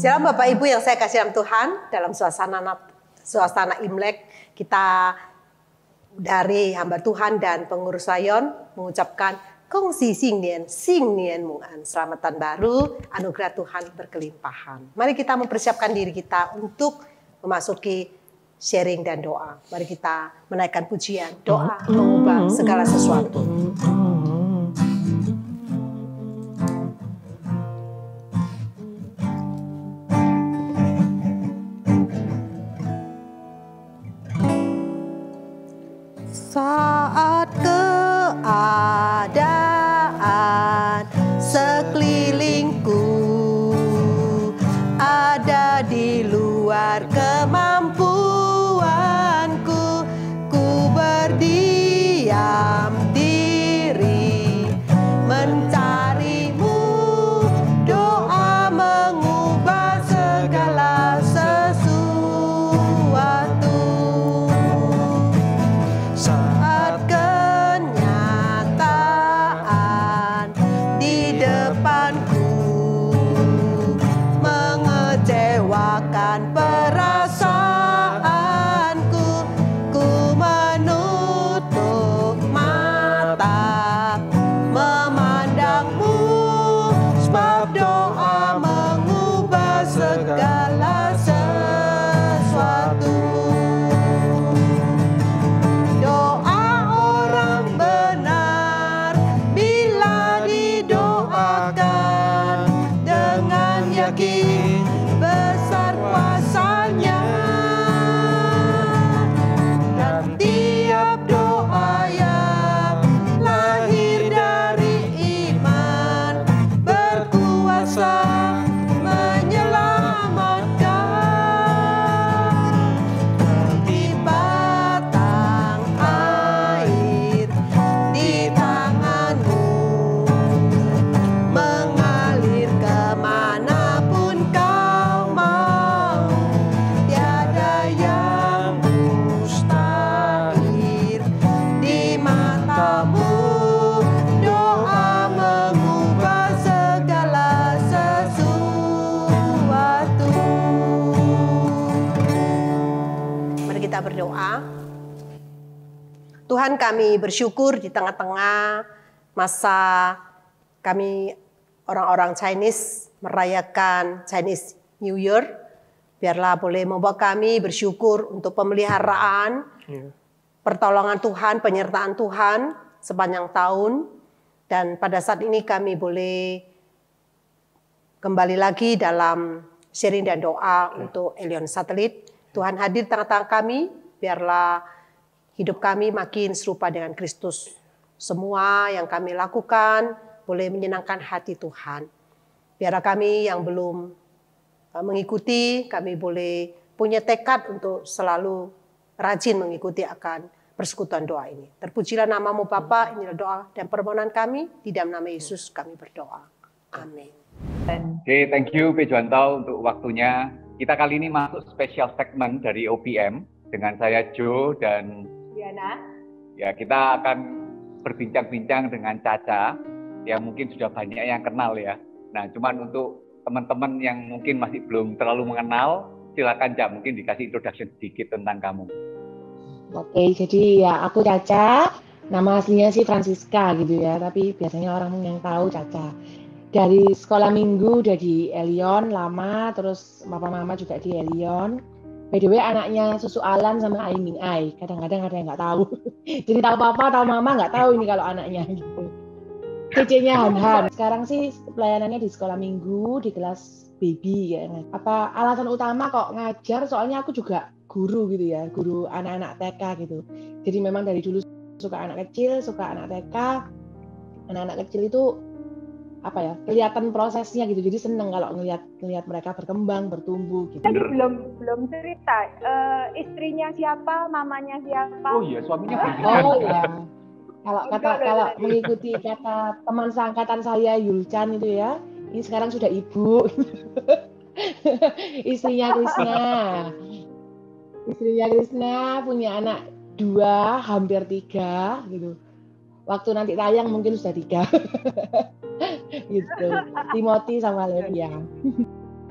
Shalom Bapak Ibu yang saya kasih dalam Tuhan, dalam suasana Imlek kita dari hamba Tuhan dan pengurus Layon mengucapkan kongsi sing nian mungan, selamatan baru, anugerah Tuhan berkelimpahan. Mari kita mempersiapkan diri kita untuk memasuki sharing dan doa. Mari kita menaikkan pujian, doa mengubah segala sesuatu. Saat keadaan sekelilingku ada di luar kemampuanku, ku berdiam diri mencarimu, doa mengubah segala sesuatu. Saat kenyataan di depanku mengecewakan perasaanku, ku menutup mata memandangmu, sebab doa mengubah segala sesuatu. Doa orang benar bila didoakan dengan yakin besar kuasanya, dan tiap doa yang lahir dari iman berkuasa menyelamatkan. Di batang air di tanganmu mengalir kemanapun kau mau, tiada yang mustahil di matamu, doa mengubah segala sesuatu. Mari kita berdoa. Tuhan, kami bersyukur di tengah-tengah masa kami orang-orang Chinese merayakan Chinese New Year. Biarlah boleh membawa kami bersyukur untuk pemeliharaan, pertolongan Tuhan, penyertaan Tuhan sepanjang tahun. Dan pada saat ini kami boleh kembali lagi dalam sharing dan doa untuk Elion Satelit. Tuhan hadir di tengah-tengah kami, biarlah hidup kami makin serupa dengan Kristus. Semua yang kami lakukan boleh menyenangkan hati Tuhan. Biarlah kami yang belum mengikuti, kami boleh punya tekad untuk selalu rajin mengikuti akan persekutuan doa ini. Terpujilah namamu Bapa, inilah doa dan permohonan kami, di dalam nama Yesus kami berdoa. Amin. Oke, thank you P. Juwanto untuk waktunya. Kita kali ini masuk special segment dari OPM dengan saya Joe dan Diana. Ya, kita akan berbincang-bincang dengan Caca yang mungkin sudah banyak yang kenal ya. Nah, cuman untuk teman-teman yang mungkin masih belum terlalu mengenal, silakan Ca, mungkin dikasih introduction sedikit tentang kamu. Oke, jadi ya aku Caca, nama aslinya sih Francisca gitu ya, tapi biasanya orang yang tahu Caca. Dari sekolah minggu udah di Elion lama, terus papa mama juga di Elion. By the way, anaknya Susu Alan sama Aiming Ai. Kadang-kadang ada yang nggak tahu. Jadi tahu papa, tahu mama, nggak tahu ini kalau anaknya gitu. Cece-nya Han. Sekarang sih pelayanannya di sekolah minggu, di kelas baby ya. Apa alasan utama kok ngajar? Soalnya aku juga guru gitu ya, guru anak-anak TK gitu. Jadi memang dari dulu suka anak kecil, suka anak TK. Anak-anak kecil itu apa ya, kelihatan prosesnya gitu, jadi seneng kalau ngelihat mereka berkembang, bertumbuh gitu. Tadi belum cerita istrinya siapa, mamanya siapa. Oh iya, suaminya. Oh iya, kalau mengikuti kata teman seangkatan saya Yulchan itu ya, ini sekarang sudah ibu. Istrinya Krishna punya anak 2, hampir 3 gitu. Waktu nanti tayang mungkin sudah 3. Gitu. Timothy sama Lelia.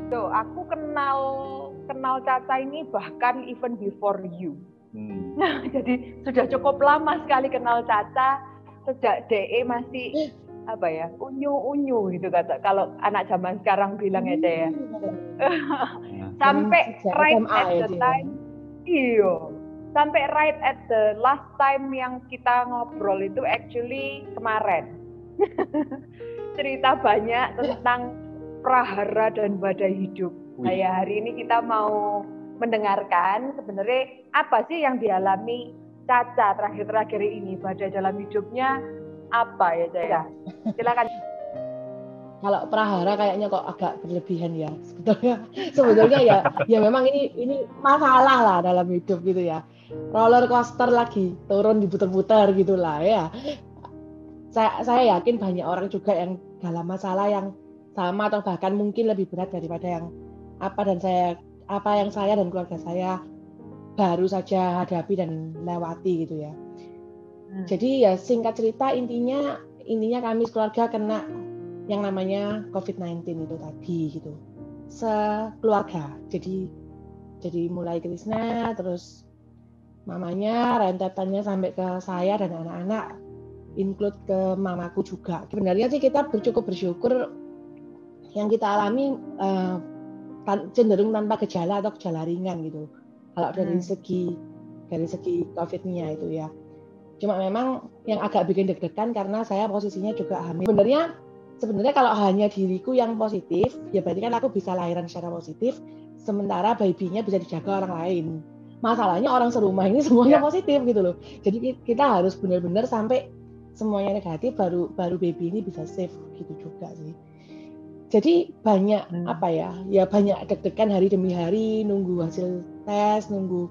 Tuh, aku kenal Caca ini bahkan even before you. Nah, jadi sudah cukup lama sekali kenal Caca, sejak DE masih unyu-unyu gitu kata kalau anak zaman sekarang bilang ya Ca ya. Sampai right at the time, sampai right at the last time yang kita ngobrol itu actually kemarin. Cerita banyak tentang prahara dan badai hidup. Nah, hari ini kita mau mendengarkan sebenarnya apa sih yang dialami Caca terakhir-terakhir ini, badai dalam hidupnya apa ya Ca? Silakan. Kalau prahara kayaknya kok agak berlebihan ya sebetulnya ya memang ini masalah lah dalam hidup gitu ya, roller coaster lagi turun diputar-putar gitulah ya. Saya yakin banyak orang juga yang dalam masalah yang sama atau bahkan mungkin lebih berat daripada apa yang saya dan keluarga saya baru saja hadapi dan lewati gitu ya. Jadi ya singkat cerita intinya kami keluarga kena yang namanya COVID-19 itu tadi gitu. Sekeluarga. Jadi mulai Krisna terus mamanya, rentetannya sampai ke saya dan anak-anak, include ke mamaku juga. Sebenarnya sih kita cukup bersyukur yang kita alami cenderung tanpa gejala atau gejala ringan gitu. Kalau dari segi COVID-nya itu ya. Cuma memang yang agak bikin deg-degan karena saya posisinya juga hamil. Sebenarnya kalau hanya diriku yang positif, ya berarti kan aku bisa lahiran secara positif, sementara baby-nya bisa dijaga orang lain. Masalahnya orang serumah ini semuanya positif gitu loh. Jadi kita harus benar-benar sampai semuanya negatif baru baby ini bisa safe gitu juga sih. Jadi banyak banyak deg-degan hari demi hari, nunggu hasil tes, nunggu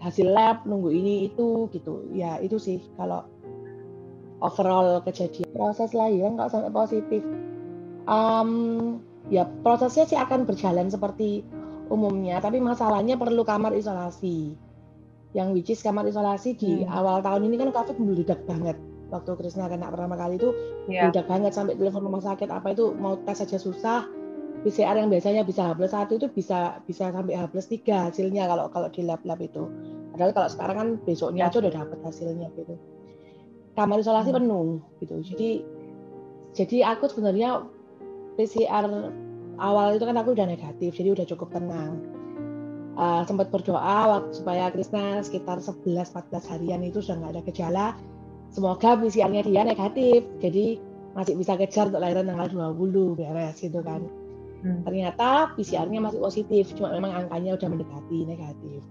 hasil lab, nunggu ini itu gitu. Ya itu sih kalau overall kejadian. Proses lahiran kalau sampai positif, ya prosesnya sih akan berjalan seperti umumnya, tapi masalahnya perlu kamar isolasi. Yang which is kamar isolasi di awal tahun ini kan COVID meledak banget. Waktu Krisna kena pertama kali itu meledak banget sampai telepon rumah sakit apa itu mau tes saja susah. PCR yang biasanya bisa H+1 itu bisa sampai H+3 hasilnya kalau di lab itu. Padahal kalau sekarang kan besoknya aja udah dapat hasilnya gitu. Kamar isolasi penuh gitu. Jadi aku sebenarnya PCR awal itu kan aku udah negatif, jadi udah cukup tenang. Sempat berdoa supaya Krisna sekitar 11-14 harian itu sudah nggak ada gejala. Semoga PCR-nya dia negatif, jadi masih bisa kejar untuk lahiran tanggal 20 beres gitu kan. Ternyata PCR-nya masih positif, cuma memang angkanya udah mendekati negatif.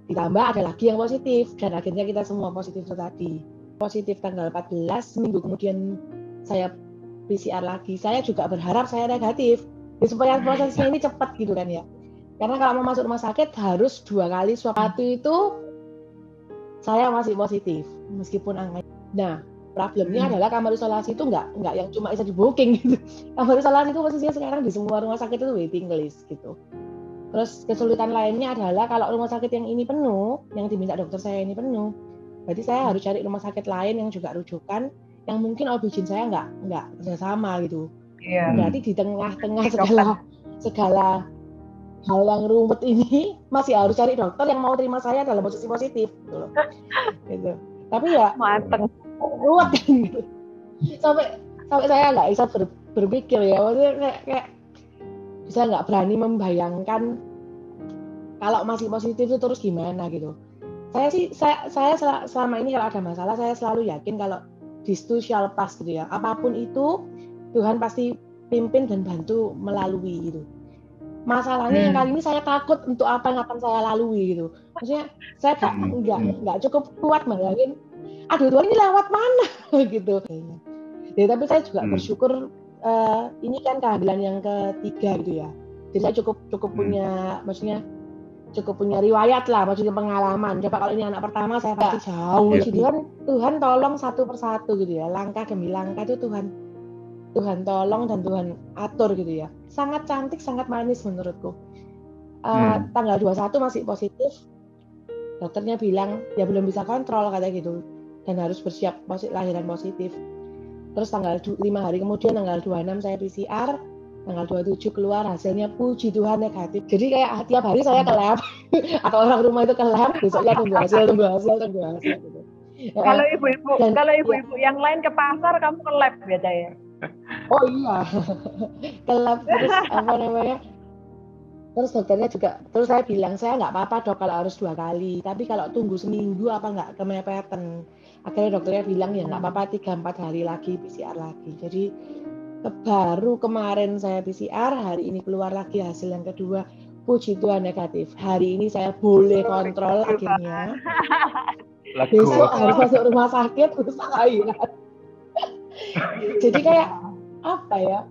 Ditambah ada lagi yang positif, dan akhirnya kita semua positif tadi. Positif tanggal 14, seminggu kemudian saya PCR lagi. Saya juga berharap saya negatif, supaya prosesnya ini cepat gitu kan ya. Karena kalau mau masuk rumah sakit harus 2 kali swab. Satu itu saya masih positif meskipun angka. Nah, problemnya adalah kamar isolasi itu nggak yang cuma bisa di booking gitu. Kamar isolasi itu posisinya sekarang di semua rumah sakit itu waiting list gitu. Terus kesulitan lainnya adalah kalau rumah sakit yang ini penuh, yang diminta dokter saya ini penuh, berarti saya harus cari rumah sakit lain yang juga rujukan, yang mungkin OB/GYN saya nggak kerjasama gitu. Berarti di tengah-tengah segala hal yang rumit ini masih harus cari dokter yang mau terima saya dalam posisi positif gitu loh. Gitu. Tapi ya ruwet kan gitu. Sampai saya nggak bisa berpikir ya, maksudnya kayak bisa nggak berani membayangkan kalau masih positif itu terus gimana gitu. Saya selama ini kalau ada masalah saya selalu yakin kalau this too shall pass gitu ya. Apapun itu Tuhan pasti pimpin dan bantu melalui gitu. Masalahnya yang kali ini saya takut untuk apa yang akan saya lalui gitu. Maksudnya saya nggak cukup kuat bayangin, aduh Tuhan ini lewat mana gitu. Ya, tapi saya juga bersyukur ini kan kehamilan yang ketiga gitu ya. Jadi saya cukup punya, maksudnya cukup punya riwayat lah, maksudnya pengalaman. Coba kalau ini anak pertama saya pasti jauh. Jadi kan Tuhan tolong satu persatu gitu ya. Langkah demi langkah itu Tuhan tolong dan Tuhan atur gitu ya. Sangat cantik, sangat manis menurutku. Tanggal 21 masih positif. Dokternya bilang ya belum bisa kontrol katanya gitu. Dan harus bersiap lahiran positif. Terus tanggal 5 hari kemudian tanggal 26 saya PCR tanggal 27 keluar hasilnya puji Tuhan negatif. Jadi kayak tiap hari saya ke lab atau orang rumah itu ke lab, besoknya tunggu hasil gitu. Kalau ibu-ibu yang lain ke pasar, kamu ke lab biasa ya? Oh iya, ke lab terus apa namanya? Terus dokternya juga, terus saya bilang saya nggak apa-apa dok kalau harus 2 kali, tapi kalau tunggu seminggu apa nggak kemepetan. Akhirnya dokternya bilang ya nggak apa-apa 3-4 hari lagi PCR lagi. Jadi baru kemarin saya PCR, hari ini keluar lagi hasil yang kedua, puji Tuhan negatif. Hari ini saya boleh kontrol akhirnya. Besok harus masuk rumah sakit, usahain. Jadi kayak apa ya?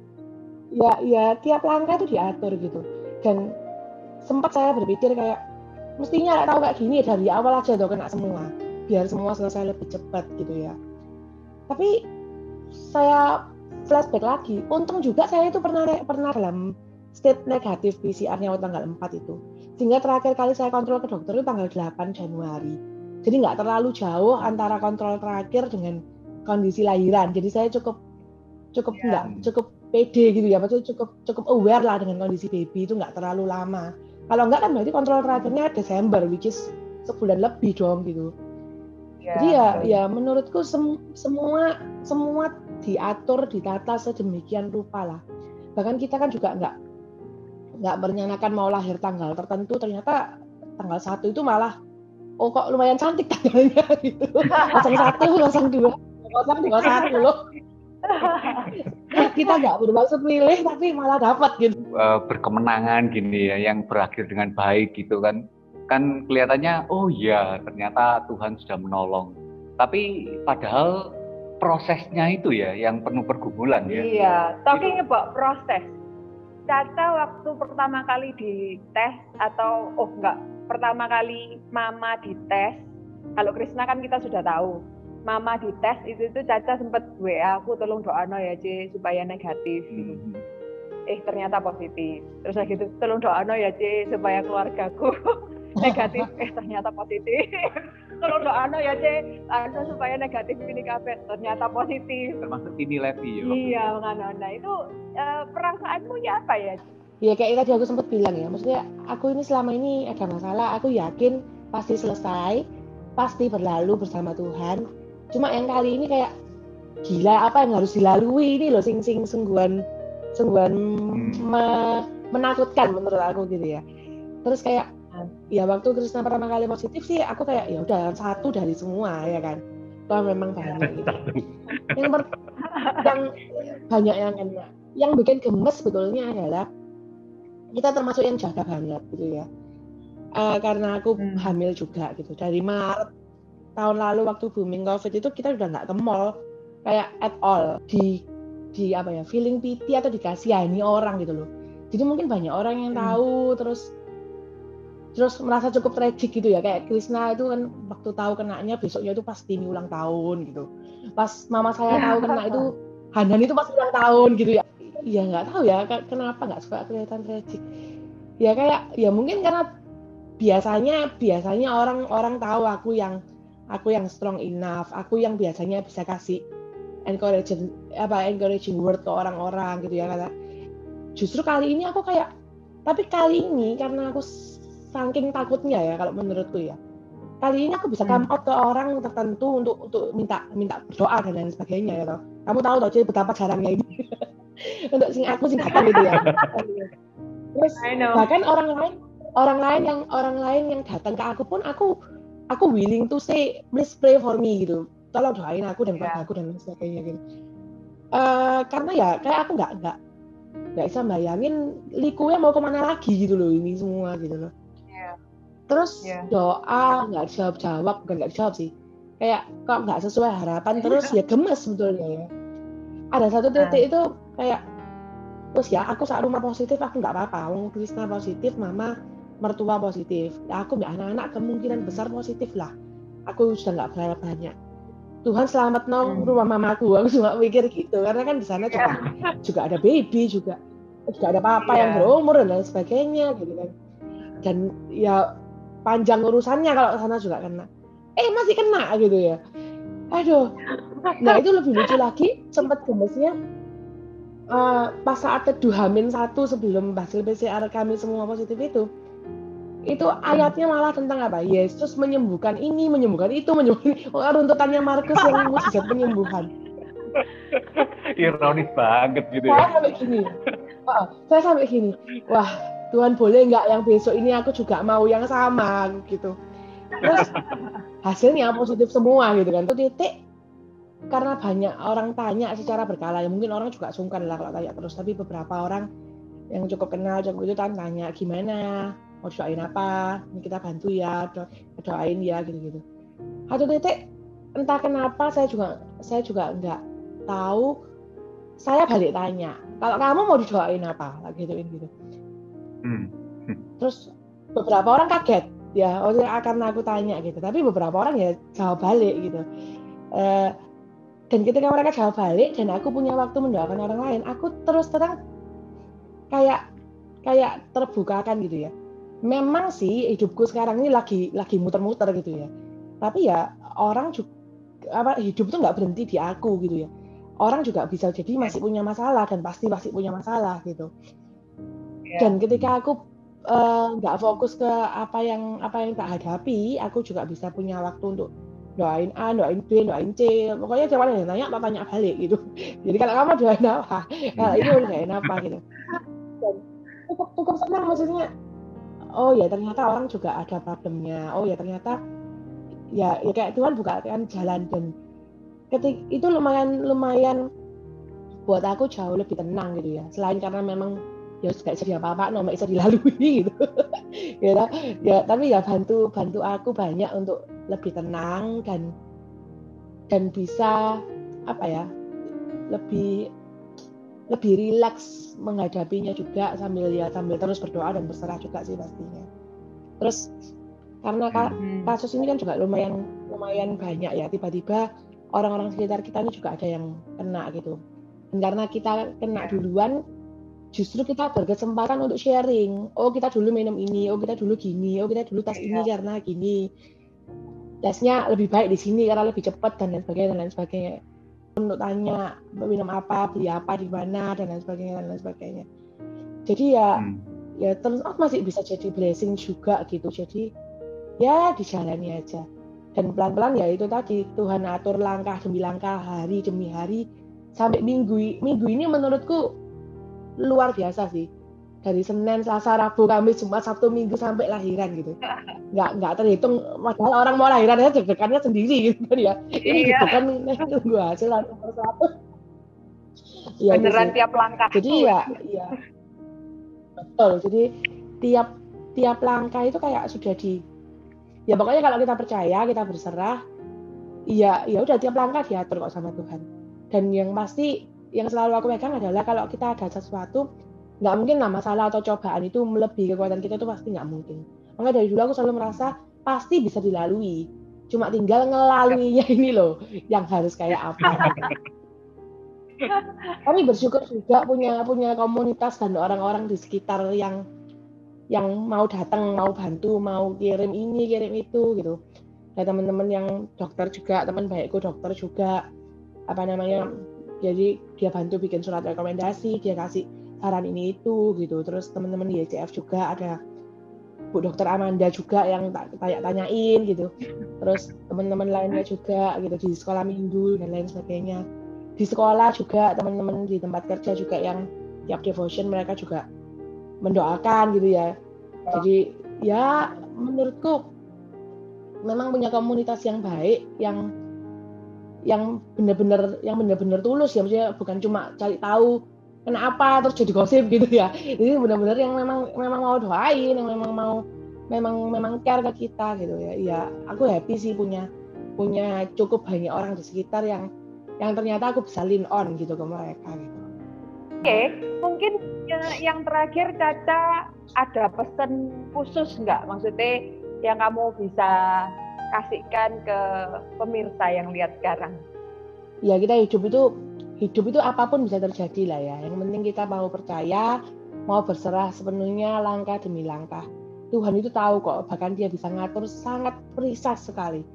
Ya tiap langkah itu diatur gitu. Dan sempat saya berpikir kayak mestinya tahu kayak gini dari awal aja tuh kena semua, biar semua selesai lebih cepat gitu ya. Tapi saya flashback lagi, untung juga saya itu pernah dalam state negatif PCR-nya tanggal 4 itu. Sehingga terakhir kali saya kontrol ke dokter itu tanggal 8 Januari. Jadi nggak terlalu jauh antara kontrol terakhir dengan kondisi lahiran. Jadi saya cukup pede gitu ya, maksudnya cukup aware lah dengan kondisi baby, itu nggak terlalu lama. Kalau nggak kan berarti kontrol terakhirnya Desember, which is sebulan lebih dong gitu. Jadi ya menurutku semua diatur, ditata sedemikian rupa lah. Bahkan kita kan juga nggak merencanakan mau lahir tanggal tertentu, ternyata tanggal 1 itu malah kok lumayan cantik tanggalnya gitu. 01, 02, 01 loh. Kita nggak bermaksud milih tapi malah dapat gitu. Berkemenangan gini ya, yang berakhir dengan baik gitu kan kelihatannya oh ya ternyata Tuhan sudah menolong. Tapi padahal prosesnya itu ya yang penuh pergumulan ya. Iya, talking about proses. Caca waktu pertama kali dites atau pertama kali mama dites. Kalau Krisna kan kita sudah tahu. Mama dites itu Caca sempat WA aku tolong doano ya C supaya negatif gitu. Ternyata positif. Terus lagi gitu tolong doano ya C supaya keluargaku negatif, ternyata positif. Tolong doano ya C supaya negatif ini kabeh, ternyata positif. Termasuk ini Levi ya. Iya, nah itu perasaanmu ya apa ya? Ya kayak tadi aku sempat bilang ya, maksudnya aku ini selama ini ada masalah, aku yakin pasti selesai, pasti berlalu bersama Tuhan. Cuma yang kali ini kayak gila apa yang harus dilalui ini loh, sungguhan menakutkan menurut aku gitu ya. Terus kayak ya waktu Krisna pertama kali positif sih aku kayak ya udah 1 dari semua ya kan. Kalau memang banyak gitu. yang banyak yang kena. Yang bikin gemes sebetulnya adalah kita termasuk yang jaga banget gitu ya. Karena aku hamil juga gitu. Dari Maret tahun lalu waktu booming COVID itu kita udah nggak ke mall kayak at all di apa ya, feeling pity atau dikasihani orang gitu loh. Jadi mungkin banyak orang yang tahu terus merasa cukup tragik gitu ya, kayak Krisna itu kan waktu tahu kenanya besoknya itu pasti ulang tahun gitu. Pas mama saya tahu kena itu Hanan itu pas ulang tahun gitu ya. Ya nggak tahu ya kenapa nggak suka kelihatan tragik. Ya kayak ya mungkin karena biasanya orang tahu aku yang strong enough, aku yang biasanya bisa kasih encouraging word ke orang-orang gitu ya. Kata justru kali ini aku kayak, tapi kali ini karena aku saking takutnya ya kalau menurutku ya, kali ini aku bisa come out ke orang tertentu untuk minta doa dan lain sebagainya ya toh. Kamu tahu toh betapa jarangnya ini untuk aku singkatan gitu ya. Terus bahkan orang lain yang datang ke aku pun aku willing to say please pray for me gitu, tolong doain aku dan keluarga aku dan lain sebagainya gitu. Karena ya kayak aku nggak bisa bayangin likunya mau kemana lagi gitu loh ini semua gitu loh. Terus doa nggak dijawab, bukan nggak dijawab sih, kayak kok nggak sesuai harapan, terus ya gemes sebetulnya ya. Ada satu titik itu kayak terus ya aku saat rumah positif aku nggak apa-apa, wong Krisna positif, mama mertua positif, ya aku nggak anak-anak kemungkinan besar positif lah, aku sudah nggak berharap banyak. Tuhan selamat rumah mamaku, aku cuma mikir gitu karena kan di sana juga ada baby juga ada papa yang berumur dan lain sebagainya gitu kan. Dan ya panjang urusannya kalau sana juga kena. Masih kena gitu ya. Aduh. Nah itu lebih lucu lagi, sempat gemesnya pas saat teduh H-1 sebelum hasil PCR kami semua positif itu ayatnya malah tentang apa? Yesus menyembuhkan ini, menyembuhkan itu, menyembuhkan runtutannya Markus yang mujizat penyembuhan. Ironis banget gitu Saya ya. sampai gini, wah Tuhan boleh nggak yang besok ini aku juga mau yang sama gitu. Terus hasilnya positif semua gitu kan. Itu titik karena banyak orang tanya secara berkala, ya mungkin orang juga sungkan lah kalau tanya terus, tapi beberapa orang yang cukup kenal itu kan tanya gimana, mau doain apa, ini kita bantu ya, doain ya gitu-gitu. Satu titik entah kenapa saya juga nggak tahu, saya balik tanya, kalau kamu mau didoain apa, gituin gitu. Terus beberapa orang kaget ya, karena aku tanya gitu, tapi beberapa orang ya jawab balik gitu. Dan ketika mereka jawab balik dan aku punya waktu mendoakan orang lain, aku terus terang kayak terbukakan gitu ya. Memang sih hidupku sekarang ini lagi muter-muter gitu ya. Tapi ya orang juga hidup tuh nggak berhenti di aku gitu ya. Orang juga bisa jadi masih punya masalah dan pasti punya masalah gitu. Dan ketika aku nggak fokus ke apa yang tak hadapi, aku juga bisa punya waktu untuk doain A, doain B, doain C. Pokoknya siapa yang nanya, tak tanya balik gitu. Jadi kalau kamu doain apa, kalau ini doain apa gitu. Dan cukup senang maksudnya. Oh ya ternyata orang juga ada problemnya. Oh ya ternyata ya kayak Tuhan bukakan jalan, dan ketika itu lumayan buat aku jauh lebih tenang gitu ya. Selain karena memang ya gak bisa apa-apa, nomor bisa dilalui gitu. ya tapi ya bantu aku banyak untuk lebih tenang dan bisa apa ya, lebih rileks menghadapinya juga sambil terus berdoa dan berserah juga sih pastinya. Terus karena kasus ini kan juga lumayan banyak ya, tiba-tiba orang-orang sekitar kita ini juga ada yang kena gitu. Dan karena kita kena duluan, justru kita berkesempatan untuk sharing. Oh kita dulu minum ini, oh kita dulu gini, oh kita dulu tes ini karena gini. Tesnya lebih baik di sini karena lebih cepat dan lain sebagainya. Untuk tanya minum apa, beli apa, di mana dan lain sebagainya. Jadi ya terus masih bisa jadi blessing juga gitu. Jadi ya dijalani aja. Dan pelan-pelan ya itu tadi, Tuhan atur langkah demi langkah, hari demi hari, sampai minggu ini menurutku luar biasa sih. Dari Senin, Selasa, Rabu, Kamis, Jumat, Sabtu, Minggu sampai lahiran gitu. Nggak terhitung, padahal orang mau lahiran aja deg-degannya sendiri gitu kan ya. Ini deg-degan nunggu hasil nomor 1. Ya, beneran tiap langkah. Jadi ya betul. Jadi tiap langkah itu kayak sudah ya pokoknya kalau kita percaya, kita berserah, ya udah tiap langkah diatur kok sama Tuhan. Dan yang pasti yang selalu aku pegang adalah kalau kita ada sesuatu, nggak mungkin lah masalah atau cobaan itu melebihi kekuatan kita, itu pasti nggak mungkin. Makanya dari dulu aku selalu merasa pasti bisa dilalui. Cuma tinggal ngelaluinya ini loh yang harus kayak apa. Kami bersyukur juga punya komunitas dan orang-orang di sekitar yang mau datang, mau bantu, mau kirim ini, kirim itu gitu. Ada teman-teman yang dokter juga, teman baikku dokter juga, jadi dia bantu bikin surat rekomendasi, dia kasih saran ini itu gitu. Terus teman-teman di YCF juga ada Bu Dokter Amanda juga yang tanyain gitu. Terus teman-teman lainnya juga gitu di sekolah minggu dan lain sebagainya. Di sekolah juga teman-teman di tempat kerja juga yang tiap devotion mereka juga mendoakan gitu ya. Jadi ya menurutku memang punya komunitas yang baik, yang benar-benar tulus ya, maksudnya bukan cuma cari tahu kenapa terus jadi gosip gitu ya. Jadi benar-benar yang memang mau doain, yang memang care ke kita gitu ya. Ya aku happy sih punya cukup banyak orang di sekitar yang ternyata aku bisa lean on gitu ke mereka gitu. Oke, mungkin yang terakhir Caca ada pesan khusus nggak? Maksudnya yang kamu bisa kasihkan ke pemirsa yang lihat sekarang? Ya kita hidup itu apapun bisa terjadi lah ya. Yang penting kita mau percaya, mau berserah sepenuhnya langkah demi langkah. Tuhan itu tahu kok, bahkan dia bisa ngatur sangat precise sekali.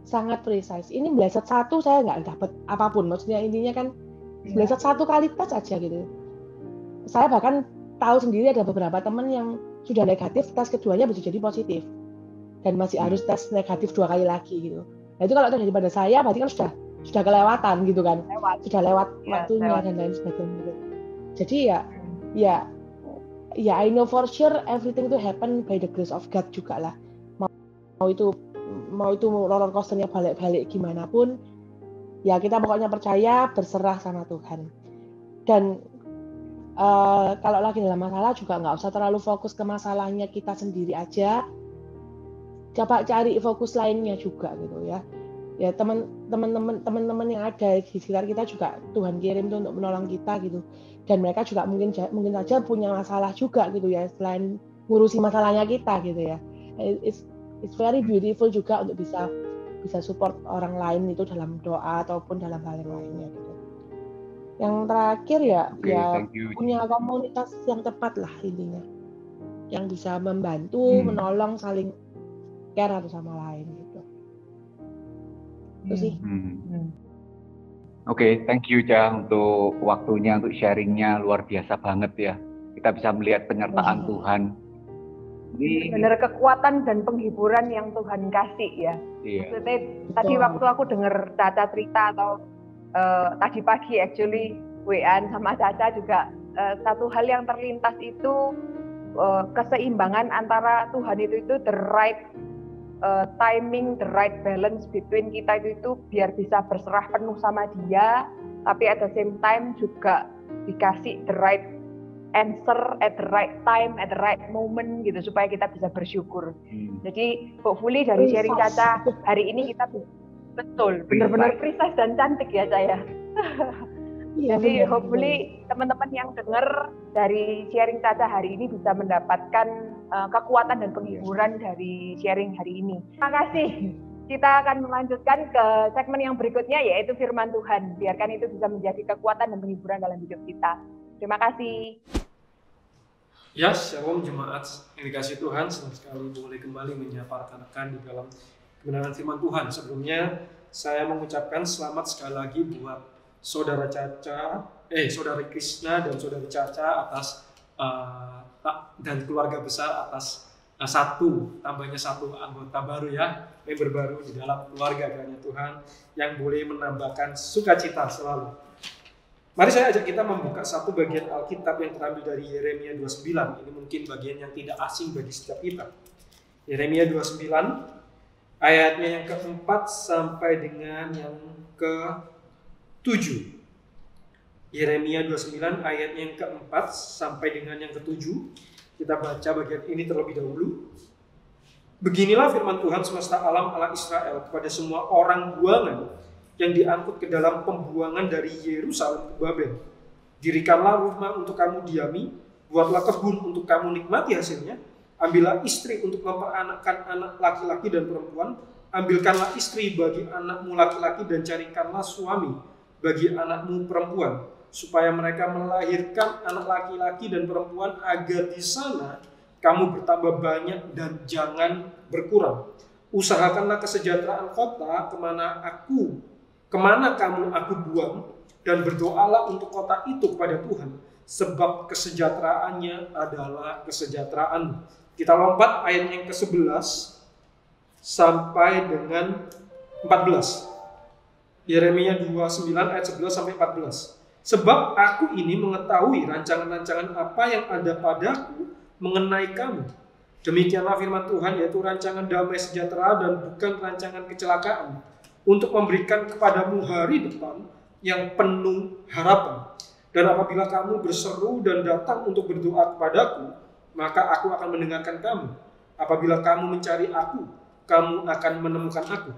Sangat precise. Ini meleset satu saya nggak dapat apapun. Maksudnya intinya kan Sebenarnya satu kali tes aja gitu. Saya bahkan tahu sendiri ada beberapa teman yang sudah negatif, tes keduanya bisa jadi positif dan masih harus tes negatif 2 kali lagi gitu. Nah itu kalau terjadi pada saya berarti kan sudah kelewatan gitu kan, sudah lewat waktunya dan lain sebagainya gitu. Jadi ya I know for sure everything to happen by the grace of God juga lah. Mau itu roller coasternya balik-balik gimana pun, ya kita pokoknya percaya, berserah sama Tuhan. Dan kalau lagi dalam masalah juga nggak usah terlalu fokus ke masalahnya kita sendiri aja. Coba cari fokus lainnya juga gitu ya. Ya teman-teman yang ada di sekitar kita juga Tuhan kirim tuh untuk menolong kita gitu. Dan mereka juga mungkin saja punya masalah juga gitu ya, selain ngurusi masalahnya kita gitu ya. It's very beautiful juga untuk bisa support orang lain itu dalam doa ataupun dalam hal yang lainnya gitu. Yang terakhir punya komunitas yang tepat lah intinya, yang bisa membantu, menolong, saling care satu sama lain gitu. Itu sih. Oke, thank you Ca untuk waktunya, untuk sharingnya, luar biasa banget ya. Kita bisa melihat penyertaan Tuhan. Ini benar kekuatan dan penghiburan yang Tuhan kasih ya. Iya. Maksudnya tadi waktu aku dengar Caca cerita atau tadi pagi actually WA sama Caca juga satu hal yang terlintas itu keseimbangan antara Tuhan itu the right timing, the right balance between kita itu biar bisa berserah penuh sama Dia, tapi at the same time juga dikasih the right answer at the right time, at the right moment gitu supaya kita bisa bersyukur. Jadi hopefully dari sharing Caca hari ini kita betul benar-benar precise dan cantik ya saya. Jadi hopefully teman-teman yang dengar dari sharing Caca hari ini bisa mendapatkan kekuatan dan penghiburan dari sharing hari ini. Terima kasih. Kita akan melanjutkan ke segmen yang berikutnya yaitu firman Tuhan. Biarkan itu bisa menjadi kekuatan dan penghiburan dalam hidup kita. Terima kasih. Ya, shalom jemaat yang dikasihi Tuhan. Senang sekali boleh kembali menyapa rekan-rekan di dalam kebenaran firman Tuhan. Sebelumnya saya mengucapkan selamat sekali lagi buat saudara Krishna dan saudari Caca atas dan keluarga besar atas tambahnya satu anggota baru ya, member baru di dalam keluarga kiranya Tuhan yang boleh menambahkan sukacita selalu. Mari saya ajak kita membuka satu bagian Alkitab yang terambil dari Yeremia 29. Ini mungkin bagian yang tidak asing bagi setiap kita. Yeremia 29 ayatnya yang ke-4 sampai dengan yang ke-7. Yeremia 29 ayatnya yang ke-4 sampai dengan yang ke-7. Kita baca bagian ini terlebih dahulu. Beginilah firman Tuhan semesta alam Allah Israel kepada semua orang buangan yang diangkut ke dalam pembuangan dari Yerusalem ke Babel. Dirikanlah rumah untuk kamu diami, buatlah kebun untuk kamu nikmati hasilnya, ambillah istri untuk memperanakkan anak laki-laki dan perempuan, ambilkanlah istri bagi anakmu laki-laki dan carikanlah suami bagi anakmu perempuan, supaya mereka melahirkan anak laki-laki dan perempuan agar di sana kamu bertambah banyak dan jangan berkurang. Usahakanlah kesejahteraan kota kemana kamu aku buang, dan berdoalah untuk kota itu kepada Tuhan, sebab kesejahteraannya adalah kesejahteraanmu. Kita lompat ayat yang ke-11 sampai dengan 14. Yeremia 29 ayat 11 sampai 14. Sebab aku ini mengetahui rancangan-rancangan apa yang ada padaku mengenai kamu. Demikianlah firman Tuhan, yaitu rancangan damai sejahtera dan bukan rancangan kecelakaan, untuk memberikan kepadamu hari depan yang penuh harapan. Dan apabila kamu berseru dan datang untuk berdoa kepadaku, maka aku akan mendengarkan kamu. Apabila kamu mencari aku, kamu akan menemukan aku.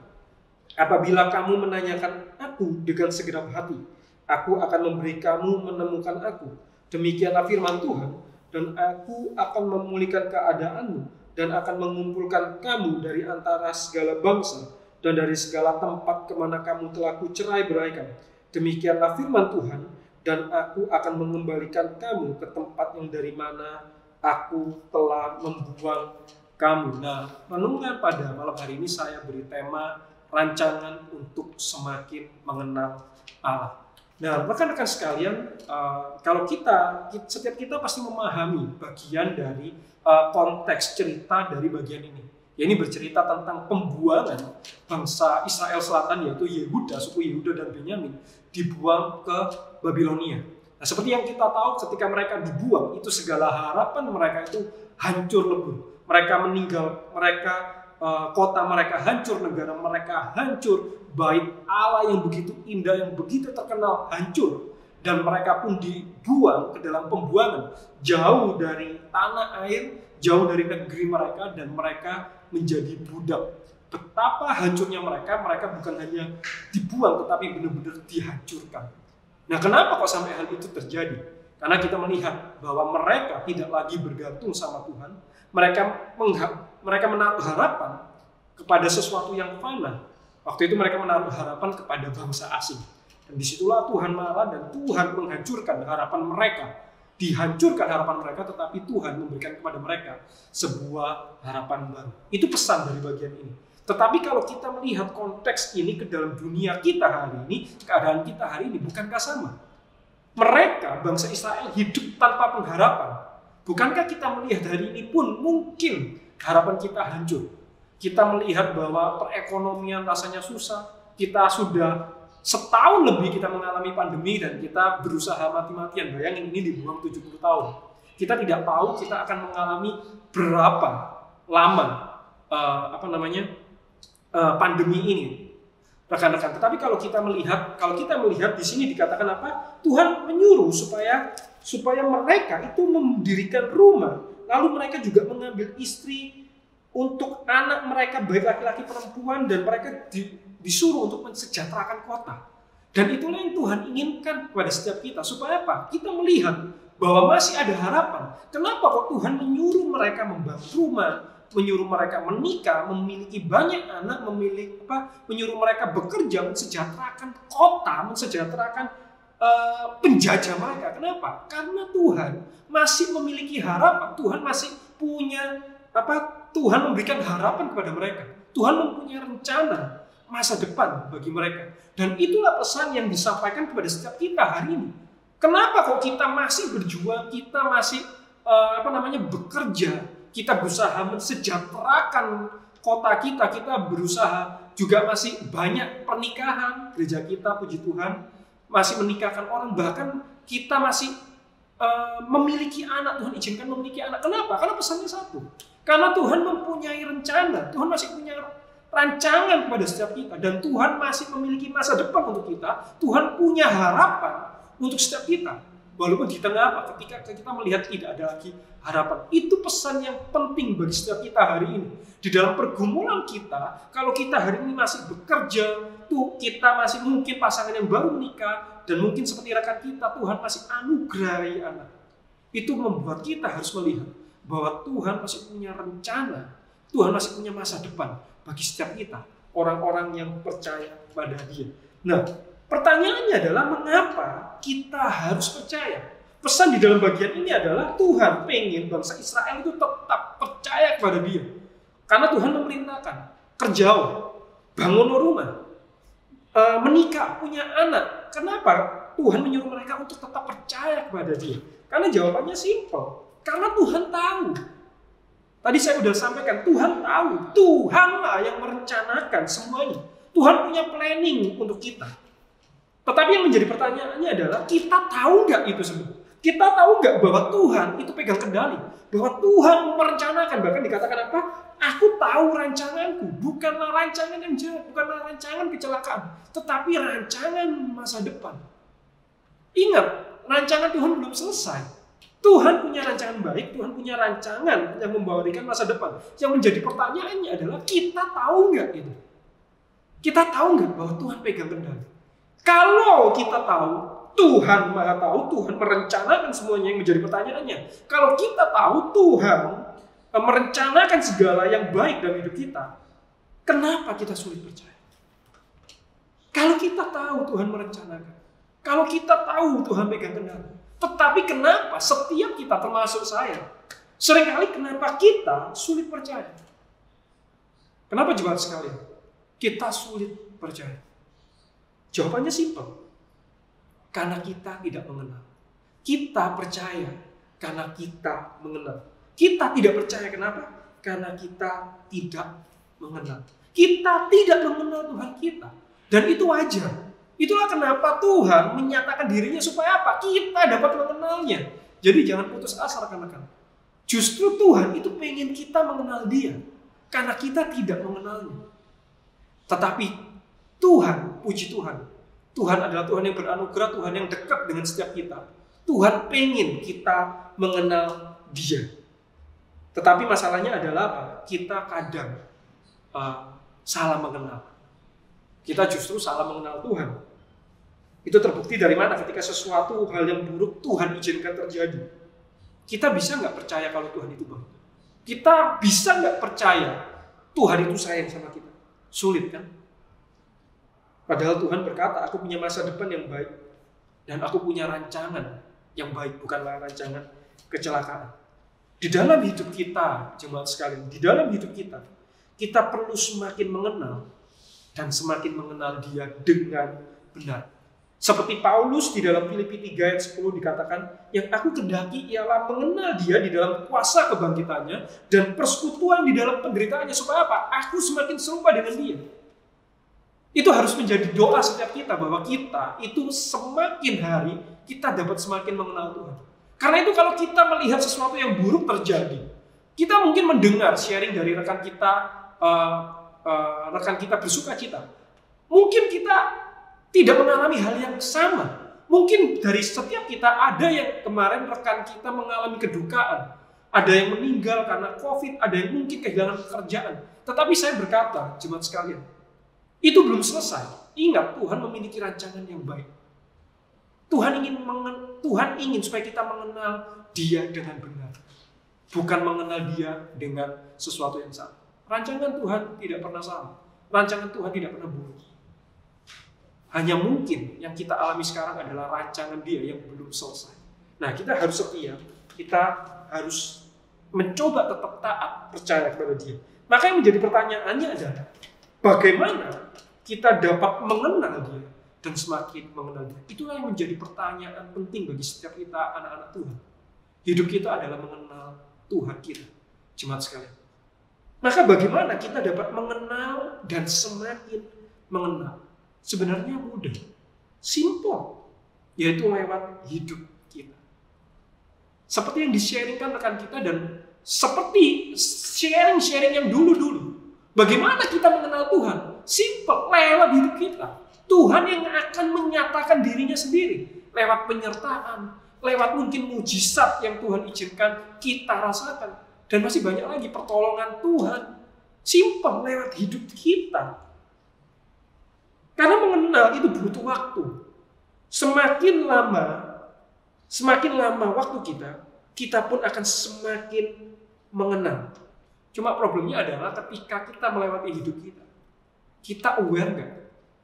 Apabila kamu menanyakan aku dengan segenap hati, aku akan memberi kamu menemukan aku. Demikianlah firman Tuhan. Dan aku akan memulihkan keadaanmu dan akan mengumpulkan kamu dari antara segala bangsa dan dari segala tempat kemana kamu telah kucerai-beraikan. Demikianlah firman Tuhan, dan aku akan mengembalikan kamu ke tempat yang dari mana aku telah membuang kamu. Nah, renungan pada malam hari ini saya beri tema rancangan untuk semakin mengenal Allah. Nah, rekan-rekan sekalian, kalau setiap kita pasti memahami bagian dari konteks cerita dari bagian ini. Ya, ini bercerita tentang pembuangan bangsa Israel Selatan, yaitu Yehuda, suku Yehuda dan Benyamin, dibuang ke Babilonia. Nah, seperti yang kita tahu, ketika mereka dibuang, itu segala harapan mereka itu hancur lebur. Mereka meninggal, kota mereka hancur, negara mereka hancur, bait Allah yang begitu indah, yang begitu terkenal hancur. Dan mereka pun dibuang ke dalam pembuangan, jauh dari tanah air, jauh dari negeri mereka, dan mereka menjadi budak. Betapa hancurnya mereka bukan hanya dibuang, tetapi benar-benar dihancurkan. Nah, kenapa kok sampai hal itu terjadi? Karena kita melihat bahwa mereka tidak lagi bergantung sama Tuhan. Mereka menaruh harapan kepada sesuatu yang fana. Waktu itu mereka menaruh harapan kepada bangsa asing. Dan disitulah Tuhan marah dan Tuhan menghancurkan harapan mereka. Dihancurkan harapan mereka, tetapi Tuhan memberikan kepada mereka sebuah harapan baru. Itu pesan dari bagian ini. Tetapi kalau kita melihat konteks ini ke dalam dunia kita hari ini, keadaan kita hari ini bukankah sama? Mereka, bangsa Israel, hidup tanpa pengharapan. Bukankah kita melihat hari ini pun mungkin harapan kita hancur? Kita melihat bahwa perekonomian rasanya susah. Kita sudah setahun lebih kita mengalami pandemi dan kita berusaha mati-matian. Bayangin, ini dibuang 70 tahun. Kita tidak tahu kita akan mengalami berapa lama pandemi ini, rekan-rekan. Tetapi kalau kita melihat di sini dikatakan apa? Tuhan menyuruh supaya mereka itu mendirikan rumah, lalu mereka juga mengambil istri untuk anak mereka, baik laki-laki perempuan, dan mereka disuruh untuk mensejahterakan kota. Dan itulah yang Tuhan inginkan kepada setiap kita. Supaya apa? Kita melihat bahwa masih ada harapan. Kenapa kok Tuhan menyuruh mereka membangun rumah, menyuruh mereka menikah, memiliki banyak anak, menyuruh mereka bekerja, mensejahterakan kota, mensejahterakan penjajah mereka. Kenapa? Karena Tuhan masih memiliki harapan. Tuhan masih punya Tuhan memberikan harapan kepada mereka. Tuhan mempunyai rencana masa depan bagi mereka. Dan itulah pesan yang disampaikan kepada setiap kita hari ini. Kenapa kok kita masih berjuang, kita masih bekerja, kita berusaha mensejahterakan kota kita berusaha juga masih banyak pernikahan, gereja kita puji Tuhan masih menikahkan orang, bahkan kita masih memiliki anak, Tuhan izinkan memiliki anak. Kenapa? Karena pesannya satu. Karena Tuhan mempunyai rencana, Tuhan masih punya rancangan kepada setiap kita, dan Tuhan masih memiliki masa depan untuk kita. Tuhan punya harapan untuk setiap kita. Walaupun di tengah ketika kita melihat tidak ada lagi harapan. Itu pesan yang penting bagi setiap kita hari ini. Di dalam pergumulan kita, kalau kita hari ini masih bekerja, kita masih mungkin pasangan yang baru menikah, dan mungkin seperti rekan kita, Tuhan masih anugerahi anak. Itu membuat kita harus melihat bahwa Tuhan masih punya rencana, Tuhan masih punya masa depan bagi setiap kita, orang-orang yang percaya pada Dia. Nah, pertanyaannya adalah mengapa kita harus percaya? Pesan di dalam bagian ini adalah Tuhan pengen bangsa Israel itu tetap percaya kepada Dia. Karena Tuhan memerintahkan, kerja, bangun rumah, menikah, punya anak. Kenapa Tuhan menyuruh mereka untuk tetap percaya kepada Dia? Karena jawabannya simpel. Karena Tuhan tahu. Tadi saya sudah sampaikan, Tuhan tahu. Tuhanlah yang merencanakan semuanya. Tuhan punya planning untuk kita. Tetapi yang menjadi pertanyaannya adalah, kita tahu nggak itu semua? Kita tahu nggak bahwa Tuhan itu pegang kendali? Bahwa Tuhan merencanakan, bahkan dikatakan apa? Aku tahu rancanganku, bukanlah rancangan yang jahat, bukanlah rancangan kecelakaan, tetapi rancangan masa depan. Ingat, rancangan Tuhan belum selesai. Tuhan punya rancangan baik, Tuhan punya rancangan yang memberikan masa depan. Yang menjadi pertanyaannya adalah, kita tahu nggak itu? Kita tahu nggak bahwa Tuhan pegang kendali? Kalau kita tahu, Tuhan Maha tahu, Tuhan merencanakan semuanya, yang menjadi pertanyaannya. Kalau kita tahu Tuhan merencanakan segala yang baik dalam hidup kita, kenapa kita sulit percaya? Kalau kita tahu Tuhan merencanakan, kalau kita tahu Tuhan pegang kendali, tetapi kenapa setiap kita, termasuk saya, seringkali kenapa kita sulit percaya? Kenapa jemaat sekalian? Kita sulit percaya. Jawabannya simpel. karena kita tidak mengenal. Kita percaya karena kita mengenal. Kita tidak percaya kenapa? Karena kita tidak mengenal. Kita tidak mengenal Tuhan kita. Dan itu wajar. Itulah kenapa Tuhan menyatakan dirinya supaya apa? Kita dapat mengenalnya. Jadi jangan putus asa rekan-rekan. Justru Tuhan itu pengen kita mengenal Dia. Karena kita tidak mengenalnya. Tetapi Tuhan, puji Tuhan. Tuhan adalah Tuhan yang beranugerah, Tuhan yang dekat dengan setiap kita. Tuhan pengen kita mengenal Dia. Tetapi masalahnya adalah apa? Kita kadang salah mengenal. Kita justru salah mengenal Tuhan. Itu terbukti dari mana? Ketika sesuatu hal yang buruk Tuhan izinkan terjadi. Kita bisa nggak percaya kalau Tuhan itu baik? Kita bisa nggak percaya Tuhan itu sayang sama kita? Sulit kan? Padahal Tuhan berkata, aku punya masa depan yang baik. Dan aku punya rancangan yang baik, bukanlah rancangan kecelakaan. Di dalam hidup kita, jemaat sekalian, di dalam hidup kita, kita perlu semakin mengenal dan semakin mengenal Dia dengan benar. Seperti Paulus di dalam Filipi 3 ayat 10 dikatakan, yang aku kehendaki ialah mengenal Dia di dalam kuasa kebangkitannya dan persekutuan di dalam penderitaannya, supaya apa? Aku semakin serupa dengan Dia. Itu harus menjadi doa setiap kita, bahwa kita itu semakin hari kita dapat semakin mengenal Tuhan. Karena itu kalau kita melihat sesuatu yang buruk terjadi, kita mungkin mendengar sharing dari rekan kita bersuka cita. Mungkin kita tidak mengalami hal yang sama. Mungkin dari setiap kita ada yang kemarin rekan kita mengalami kedukaan. Ada yang meninggal karena COVID, ada yang mungkin kehilangan pekerjaan. Tetapi saya berkata, jemaat sekalian, itu belum selesai. Ingat, Tuhan memiliki rancangan yang baik. Tuhan ingin supaya kita mengenal Dia dengan benar. Bukan mengenal Dia dengan sesuatu yang salah. Rancangan Tuhan tidak pernah salah. Rancangan Tuhan tidak pernah buruk. Hanya mungkin yang kita alami sekarang adalah rancangan Dia yang belum selesai. Nah, kita harus setia. Kita harus mencoba tetap taat, percaya kepada Dia. Maka yang menjadi pertanyaannya adalah, bagaimana kita dapat mengenal Dia dan semakin mengenal Dia? Itulah yang menjadi pertanyaan penting bagi setiap kita, anak-anak Tuhan. Hidup kita adalah mengenal Tuhan kita, jemaat sekalian. Maka bagaimana kita dapat mengenal dan semakin mengenal? Sebenarnya mudah, simple, yaitu lewat hidup kita. Seperti yang di-sharingkan rekan kita dan seperti sharing-sharing yang dulu-dulu. Bagaimana kita mengenal Tuhan? Simple, lewat hidup kita. Tuhan yang akan menyatakan dirinya sendiri. Lewat penyertaan, lewat mungkin mujizat yang Tuhan izinkan kita rasakan. Dan masih banyak lagi pertolongan Tuhan. Simple, lewat hidup kita. Karena mengenal itu butuh waktu. Semakin lama waktu kita pun akan semakin mengenal. Cuma problemnya adalah ketika kita melewati hidup kita aware nggak?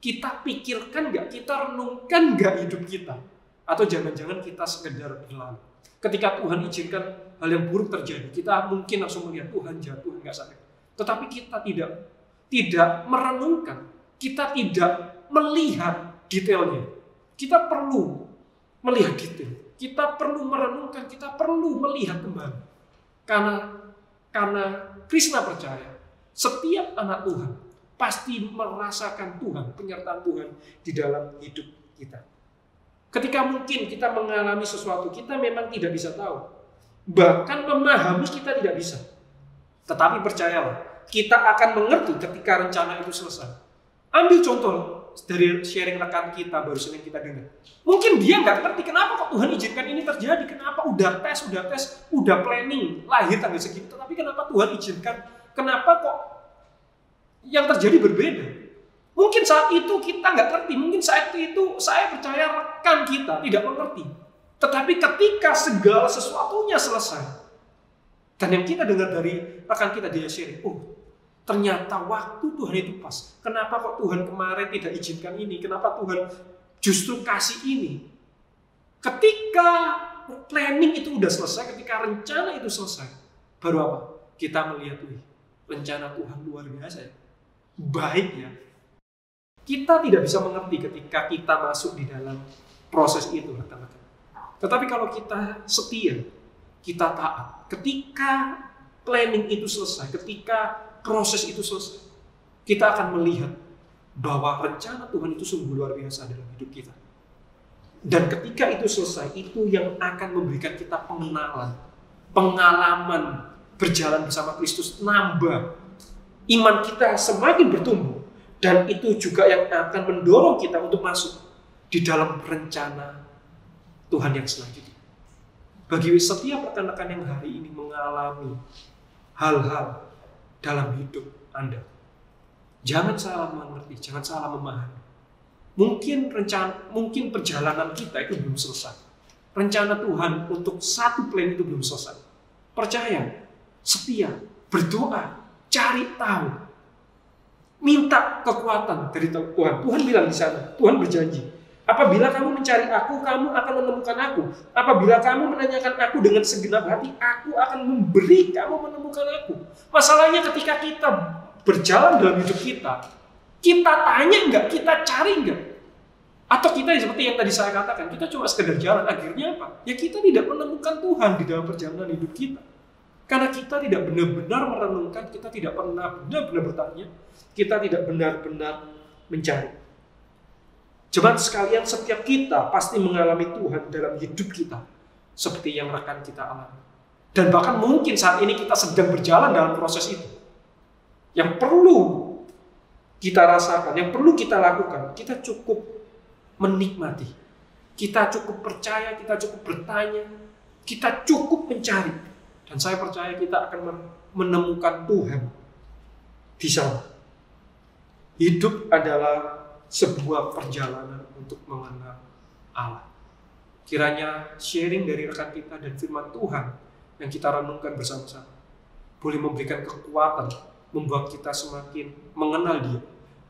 Kita pikirkan nggak? Kita renungkan nggak hidup kita? Atau jangan-jangan kita sekedar berlalu. Ketika Tuhan izinkan hal yang buruk terjadi, kita mungkin langsung melihat Tuhan jahat, Tuhan nggak sadar. Tetapi kita tidak merenungkan. Kita tidak melihat detailnya. Kita perlu melihat detail. Kita perlu merenungkan. Kita perlu melihat kembali. Karena Krishna percaya, setiap anak Tuhan pasti merasakan Tuhan, penyertaan Tuhan di dalam hidup kita. Ketika mungkin kita mengalami sesuatu, kita memang tidak bisa tahu. Bahkan memahami kita tidak bisa. Tetapi percayalah, kita akan mengerti ketika rencana itu selesai. Ambil contoh dari sharing rekan kita barusan yang kita dengar. Mungkin dia nggak ngerti kenapa kok Tuhan izinkan ini terjadi. Kenapa udah tes, udah planning lahir tanggal segitu. Tapi kenapa Tuhan izinkan? Kenapa kok yang terjadi berbeda? Mungkin saat itu kita nggak ngerti. Mungkin saat itu saya percaya rekan kita tidak mengerti. Tetapi ketika segala sesuatunya selesai, dan yang kita dengar dari rekan kita dia sharing, ternyata waktu Tuhan itu pas. Kenapa kok Tuhan kemarin tidak izinkan ini? Kenapa Tuhan justru kasih ini? Ketika planning itu udah selesai, ketika rencana itu selesai, baru apa? Kita melihat, rencana Tuhan luar biasa. Baik ya. Kita tidak bisa mengerti ketika kita masuk di dalam proses itu, rekan-rekan. Tetapi kalau kita setia, kita taat, ketika planning itu selesai, ketika proses itu selesai, kita akan melihat bahwa rencana Tuhan itu sungguh luar biasa dalam hidup kita. Dan ketika itu selesai, itu yang akan memberikan kita pengenalan, pengalaman berjalan bersama Kristus, nambah iman kita semakin bertumbuh, dan itu juga yang akan mendorong kita untuk masuk di dalam rencana Tuhan yang selanjutnya. Bagi setiap rekan-rekan yang hari ini mengalami hal-hal dalam hidup Anda, jangan salah mengerti, jangan salah memahami. Mungkin perjalanan kita itu belum selesai. Rencana Tuhan untuk satu plan itu belum selesai. Percaya, setia, berdoa, cari tahu, minta kekuatan dari Tuhan. Tuhan bilang di sana, Tuhan berjanji, apabila kamu mencari aku, kamu akan menemukan aku. Apabila kamu menanyakan aku dengan segenap hati, aku akan memberi kamu menemukan aku. Masalahnya ketika kita berjalan dalam hidup kita tanya enggak, kita cari enggak? Atau kita seperti yang tadi saya katakan, kita cuma sekedar jalan, akhirnya apa? Ya kita tidak menemukan Tuhan di dalam perjalanan hidup kita. Karena kita tidak benar-benar merenungkan, kita tidak pernah benar-benar bertanya, kita tidak benar-benar mencari. Jemaat sekalian, setiap kita pasti mengalami Tuhan dalam hidup kita, seperti yang rekan kita alami. Dan bahkan mungkin saat ini kita sedang berjalan dalam proses itu. Yang perlu kita rasakan, yang perlu kita lakukan, kita cukup menikmati, kita cukup percaya, kita cukup bertanya, kita cukup mencari. Dan saya percaya kita akan menemukan Tuhan di sana. Hidup adalah sebuah perjalanan untuk mengenal Allah. Kiranya sharing dari rekan kita dan firman Tuhan yang kita renungkan bersama-sama boleh memberikan kekuatan, membuat kita semakin mengenal Dia,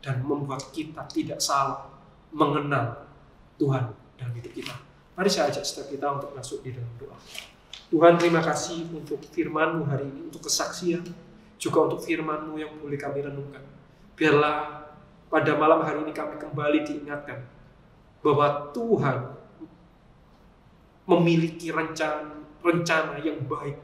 dan membuat kita tidak salah mengenal Tuhan dalam hidup kita. Mari saya ajak setiap kita untuk masuk di dalam doa. Tuhan, terima kasih untuk firman-Mu hari ini, untuk kesaksian, juga untuk firman-Mu yang boleh kami renungkan. Biarlah pada malam hari ini kami kembali diingatkan bahwa Tuhan memiliki rencana yang baik.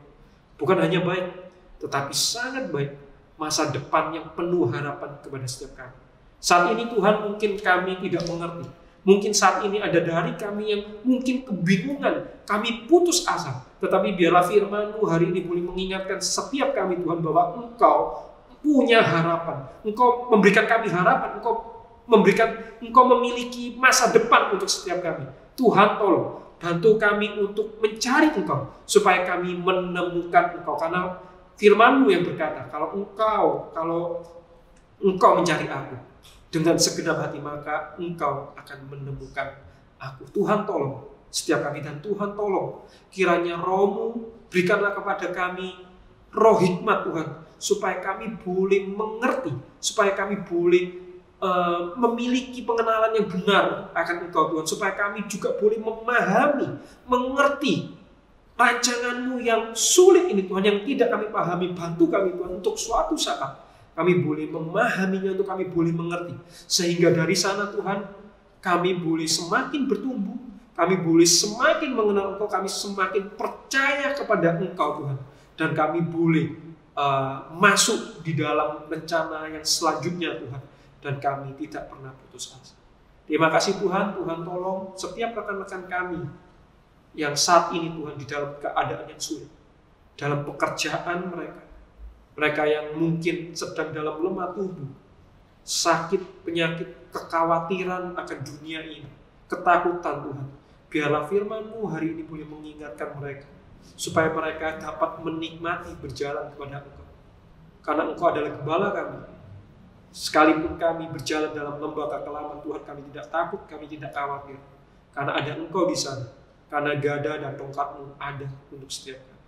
Bukan hanya baik, tetapi sangat baik. Masa depan yang penuh harapan kepada setiap kami. Saat ini Tuhan mungkin kami tidak mengerti. Mungkin saat ini ada dari kami yang mungkin kebingungan, kami putus asa. Tetapi biarlah firman-Mu hari ini boleh mengingatkan setiap kami Tuhan bahwa Engkau punya harapan. Engkau memberikan kami harapan, Engkau memiliki masa depan untuk setiap kami. Tuhan tolong, bantu kami untuk mencari Engkau, supaya kami menemukan Engkau. Karena firman-Mu yang berkata, kalau engkau mencari aku dengan segenap hati, maka engkau akan menemukan aku. Tuhan tolong setiap kami, dan Tuhan tolong kiranya Roh-Mu berikanlah kepada kami roh hikmat Tuhan, supaya kami boleh mengerti, supaya kami boleh memiliki pengenalan yang benar akan Engkau Tuhan, supaya kami juga boleh memahami, mengerti rancangan-Mu yang sulit ini Tuhan, yang tidak kami pahami. Bantu kami Tuhan untuk suatu saat kami boleh memahaminya, untuk kami boleh mengerti. Sehingga dari sana Tuhan, kami boleh semakin bertumbuh, kami boleh semakin mengenal Engkau, kami semakin percaya kepada Engkau Tuhan. Dan kami boleh masuk di dalam rencana yang selanjutnya Tuhan. Dan kami tidak pernah putus asa. Terima kasih Tuhan, Tuhan tolong setiap rekan-rekan kami yang saat ini Tuhan di dalam keadaan yang sulit, dalam pekerjaan mereka yang mungkin sedang dalam lemah tubuh, sakit, penyakit, kekhawatiran akan dunia ini, ketakutan Tuhan. Biarlah firman-Mu hari ini boleh mengingatkan mereka, supaya mereka dapat menikmati berjalan kepada Engkau. Karena Engkau adalah gembala kami. Sekalipun kami berjalan dalam lembah kekelaman Tuhan, kami tidak takut, kami tidak khawatir. Karena ada Engkau di sana. Karena gada dan tongkat-Mu ada untuk setiap kami.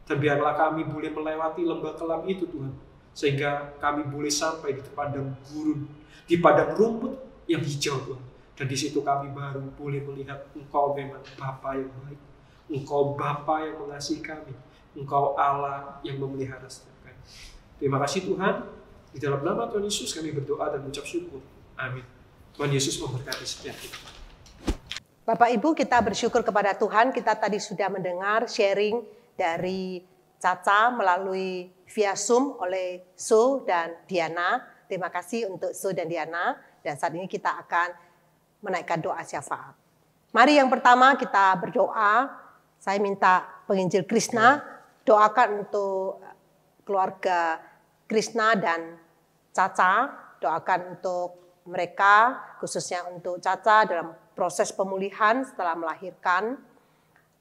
Dan biarlah kami boleh melewati lembah kelam itu Tuhan, sehingga kami boleh sampai di padang gurun, di padang rumput yang hijau Tuhan. Dan di situ kami baru boleh melihat Engkau memang Bapa yang baik, Engkau Bapa yang mengasihi kami, Engkau Allah yang memelihara setiap kami. Terima kasih Tuhan. Di dalam nama Tuhan Yesus kami berdoa dan mengucap syukur. Amin. Tuhan Yesus memberkati setiap kita. Bapak Ibu, kita bersyukur kepada Tuhan, kita tadi sudah mendengar sharing dari Caca melalui via Zoom oleh So dan Diana. Terima kasih untuk So dan Diana. Dan saat ini kita akan menaikkan doa syafaat. Mari yang pertama kita berdoa. Saya minta penginjil Krishna doakan untuk keluarga Krishna dan Caca. Doakan untuk mereka, khususnya untuk Caca dalam proses pemulihan setelah melahirkan.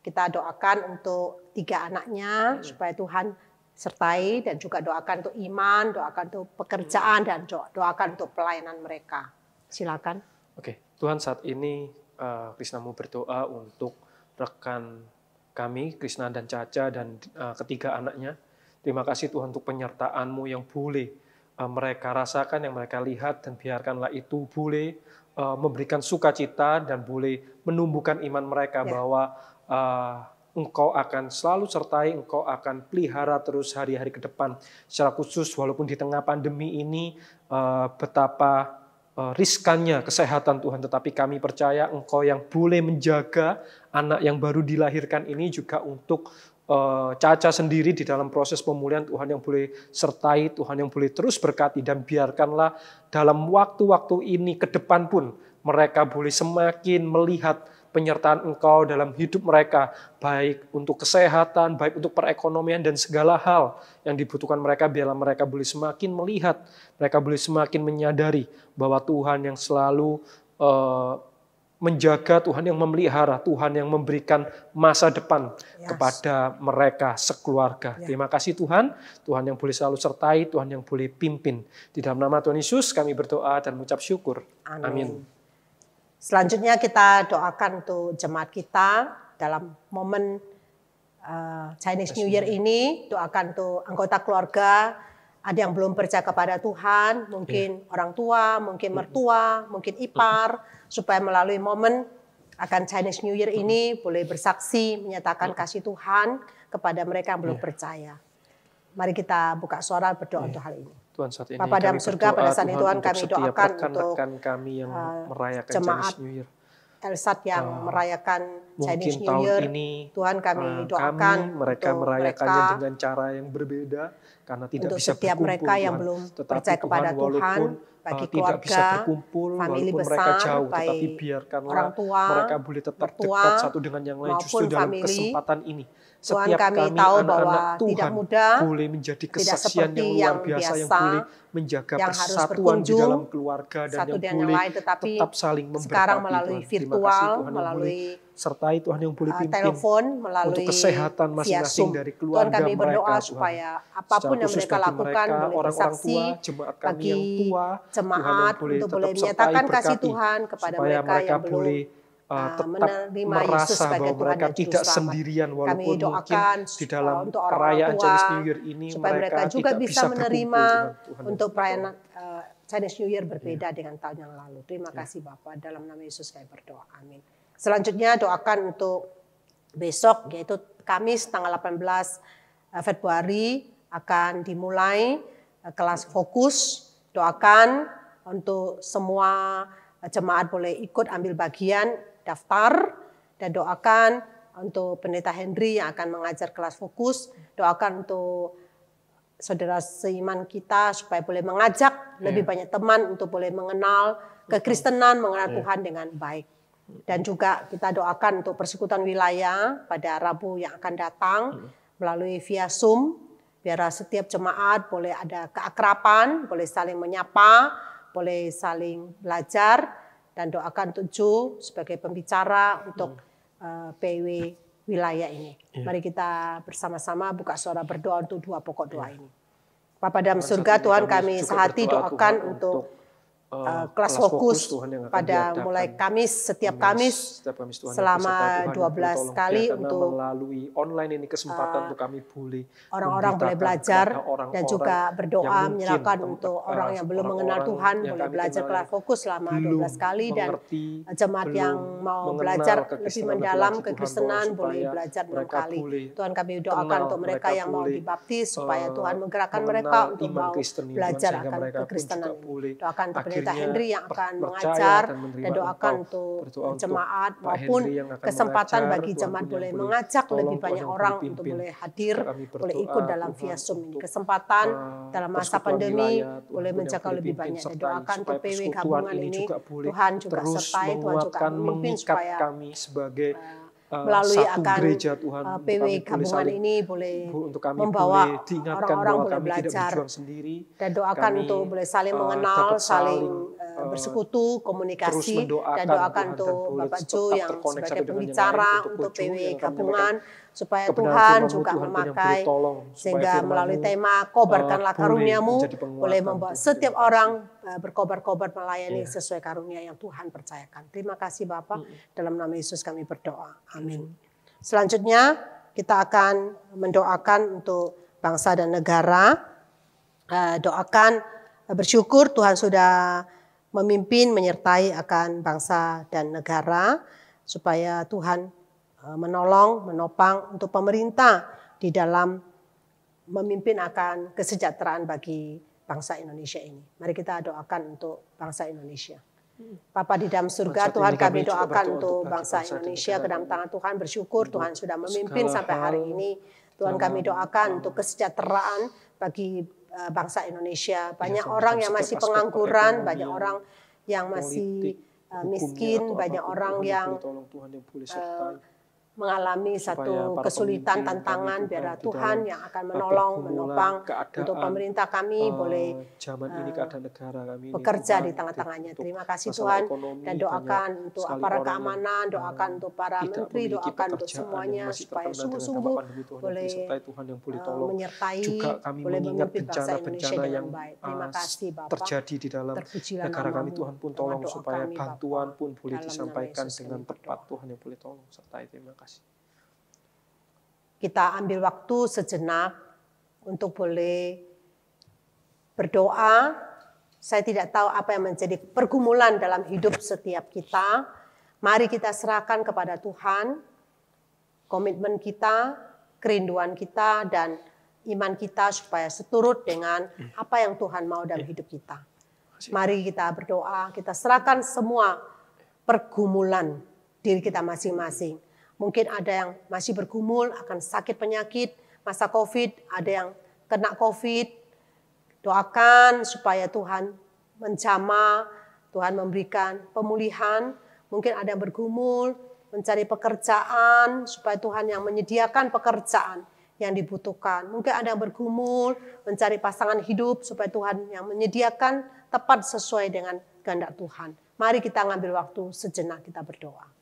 Kita doakan untuk 3 anaknya supaya Tuhan sertai, dan juga doakan untuk iman, doakan untuk pekerjaan, dan doakan untuk pelayanan mereka. Silakan. Oke, Tuhan, saat ini Krishna mau berdoa untuk rekan kami, Krishna dan Caca, dan ketiga anaknya. Terima kasih Tuhan untuk penyertaan-Mu yang boleh mereka rasakan, yang mereka lihat, dan biarkanlah itu boleh memberikan sukacita dan boleh menumbuhkan iman mereka bahwa Engkau akan selalu sertai, Engkau akan pelihara terus hari-hari ke depan. Secara khusus walaupun di tengah pandemi ini betapa riskannya kesehatan Tuhan, tetapi kami percaya Engkau yang boleh menjaga anak yang baru dilahirkan ini, juga untuk Caca sendiri di dalam proses pemulihan. Tuhan yang boleh sertai, Tuhan yang boleh terus berkati, dan biarkanlah dalam waktu-waktu ini ke depan pun mereka boleh semakin melihat penyertaan Engkau dalam hidup mereka, baik untuk kesehatan, baik untuk perekonomian, dan segala hal yang dibutuhkan mereka. Biarlah mereka boleh semakin melihat, mereka boleh semakin menyadari bahwa Tuhan yang selalu menjaga, Tuhan yang memelihara, Tuhan yang memberikan masa depan kepada mereka sekeluarga. Terima kasih Tuhan, Tuhan yang boleh selalu sertai, Tuhan yang boleh pimpin. Di dalam nama Tuhan Yesus kami berdoa dan mengucap syukur. Amin. Selanjutnya kita doakan untuk jemaat kita dalam momen Chinese New Year ini. Doakan untuk anggota keluarga, ada yang belum percaya kepada Tuhan, mungkin orang tua, mungkin mertua, mungkin ipar, supaya melalui momen akan Chinese New Year ini boleh bersaksi, menyatakan kasih Tuhan kepada mereka yang belum percaya. Mari kita buka suara berdoa untuk hal ini. Tuhan, saat ini Bapa dalam surga, pada saat ini Tuhan kami doakan untuk kami yang merayakan jemaat Chinese New Year. Elsat yang merayakan Chinese New tahun Year, ini Tuhan kami doakan mereka untuk merayakannya dengan cara yang berbeda, karena tidak untuk bisa setiap berkumpul, mereka yang Tuhan. belum Tetapi percaya kepada Tuhan, bagi tidak keluarga, bisa berkumpul, famili walaupun besar, mereka jauh, baik tetapi biarkanlah orang tua, mereka boleh tetap mertua, dekat satu dengan yang lain. Justru dalam famili, kesempatan ini, Tuhan setiap kami kami tahu anak-anak bahwa Tuhan tidak mudah, boleh menjadi tidak kesaksian seperti yang luar biasa, yang boleh menjaga yang harus persatuan di berkunjung dalam keluarga, dan satu yang dengan yang boleh lain, tetapi tetap saling memberkati. sekarang melalui Tuhan. virtual, Terima kasih Tuhan yang melalui boleh sertai, Tuhan yang boleh pimpin telepon, melalui untuk kesehatan via masing-masing Zoom. dari Tuhan keluarga kami berdoa mereka, supaya Tuhan. apapun Secara yang khusus mereka bagi lakukan mereka, boleh orang-orang bersaksi, tua, jemaat kami bagi yang tua, jemaat Tuhan yang boleh untuk tetap boleh sertai, menyatakan kasih berkati, Tuhan kepada supaya mereka yang belum boleh tetap menerima Yesus merasa sebagai bahwa Tuhan mereka dan Juru tidak Selamat. sendirian, Kami walaupun mungkin doakan di dalam untuk orang-orang perayaan tua Chinese New Year ini supaya mereka juga tidak bisa menerima berkumpul, Tuhan. untuk perayaan Chinese New Year berbeda dengan tahun yang lalu. Terima kasih Bapak, dalam nama Yesus kami berdoa. Amin. Selanjutnya doakan untuk besok, yaitu Kamis tanggal 18 Februari akan dimulai kelas fokus. Doakan untuk semua jemaat boleh ikut ambil bagian daftar, dan doakan untuk Pendeta Henry yang akan mengajar kelas fokus. Doakan untuk saudara seiman kita supaya boleh mengajak lebih banyak teman untuk boleh mengenal kekristenan, mengenal Tuhan dengan baik. Dan juga kita doakan untuk persekutuan wilayah pada Rabu yang akan datang melalui via Zoom, biar setiap jemaat boleh ada keakraban, boleh saling menyapa, boleh saling belajar, dan doakan untuk Ju sebagai pembicara untuk PW wilayah ini. Mari kita bersama-sama buka suara berdoa untuk 2 pokok doa ini. Bapa dalam surga, Tuhan kami sehati doakan untuk kelas fokus pada mulai Kamis, setiap Kamis selama 12 kali untuk melalui online ini kesempatan untuk kami boleh orang-orang boleh belajar dan juga berdoa menyerahkan untuk orang yang belum mengenal Tuhan boleh belajar kelas fokus selama 12 kali, dan jemaat yang mau belajar lebih mendalam kekristenan boleh belajar 6 kali. Tuhan kami doakan untuk mereka yang mau dibaptis supaya Tuhan menggerakkan mereka untuk mau belajar akan kekristenan ini. Doakan untuk Pendeta akhirnya Henry yang akan percaya mengajar, dan menerima dan doakan Engkau. untuk Berdoa untuk jemaat Pak maupun Henry yang akan kesempatan mengajar, bagi Tuhan jemaat pun boleh yang mengajak tolong, lebih Tuhan banyak yang orang boleh untuk pimpin. boleh hadir, Kami berdoa, boleh ikut dalam Tuhan, via Zoom ini. untuk, Kesempatan dalam masa persekutuan pandemi wilayah, Tuhan boleh pun yang menjaga boleh lebih pimpin, banyak. Dan sertai, doakan untuk supaya PW persekutuan gabungan ini ini, juga boleh Tuhan juga terus sertai, Tuhan juga menguatkan, memimpin mengikat supaya kami sebagai melalui satu akan gereja, Tuhan, untuk PW kami boleh gabungan saling, ini boleh untuk kami membawa boleh diingatkan orang-orang bahwa boleh kami tidak belajar, berjuang sendiri, dan doakan kami untuk boleh saling mengenal, dapat saling saling bersekutu, terus komunikasi, mendoakan, dan doakan Tuhan, dan untuk boleh Bapak tetap Jo yang terkonek sebagai satu dengan yang pembicara lain, untuk Kojo PW yang akan gabungan, supaya kebenaran Tuhan firman-Mu, juga Tuhan pun yang boleh memakai, tolong, supaya sehingga firman-Mu, melalui tema kobarkanlah boleh karuniamu, menjadi penguatan, boleh membawa Tuhan. setiap Terima kasih. orang berkobar-kobar melayani Iya. sesuai karunia yang Tuhan percayakan. Terima kasih Bapak, dalam nama Yesus kami berdoa. Amin. Selanjutnya kita akan mendoakan untuk bangsa dan negara. Doakan, bersyukur Tuhan sudah memimpin, menyertai akan bangsa dan negara, supaya Tuhan menolong, menopang untuk pemerintah di dalam memimpin akan kesejahteraan bagi bangsa Indonesia ini. Mari kita doakan untuk bangsa Indonesia. Bapa di dalam surga, Tuhan kami doakan untuk bangsa Indonesia ke dalam tangan Tuhan, bersyukur Tuhan sudah memimpin sampai hari ini. Tuhan kami doakan untuk kesejahteraan bagi bangsa Indonesia. Banyak orang yang masih pengangguran, banyak orang yang masih miskin, banyak orang yang mengalami satu kesulitan, tantangan. Biarlah Tuhan yang akan menolong, menopang untuk pemerintah kami boleh zaman ini, keadaan negara kami bekerja Tuhan, di tengah-tengahnya. Terima kasih masalah Tuhan, ekonomi, dan doakan untuk sekali aparat orang yang, keamanan, doakan untuk para tidak menteri, memiliki doakan untuk pekerjaan semuanya yang masih supaya terkena dengan sungguh-sungguh dampak pandemi, Tuhan yang boleh disertai, Tuhan yang boleh tolong. menyertai, Juga kami boleh mengingat memimpin bangsa Indonesia bencana-bencana dengan yang baik. Terima kasih Bapak. terjadi di dalam Terpujilah negara kami, namamu. Tuhan pun Dengar tolong doa supaya kami, bantuan Bapa. pun boleh Dalam nama disampaikan Yesus dengan kami tepat, berdoa. Tuhan yang boleh tolong sertai. Terima kasih. Kita ambil waktu sejenak untuk boleh berdoa. Saya tidak tahu apa yang menjadi pergumulan dalam hidup setiap kita. Mari kita serahkan kepada Tuhan komitmen kita, kerinduan kita, dan iman kita supaya seturut dengan apa yang Tuhan mau dalam hidup kita. Mari kita berdoa, kita serahkan semua pergumulan diri kita masing-masing. Mungkin ada yang masih bergumul akan sakit penyakit, masa COVID, ada yang kena COVID. Doakan supaya Tuhan menjamah, Tuhan memberikan pemulihan. Mungkin ada yang bergumul, mencari pekerjaan, supaya Tuhan yang menyediakan pekerjaan yang dibutuhkan. Mungkin ada yang bergumul, mencari pasangan hidup, supaya Tuhan yang menyediakan tepat sesuai dengan kehendak Tuhan. Mari kita ngambil waktu sejenak, kita berdoa.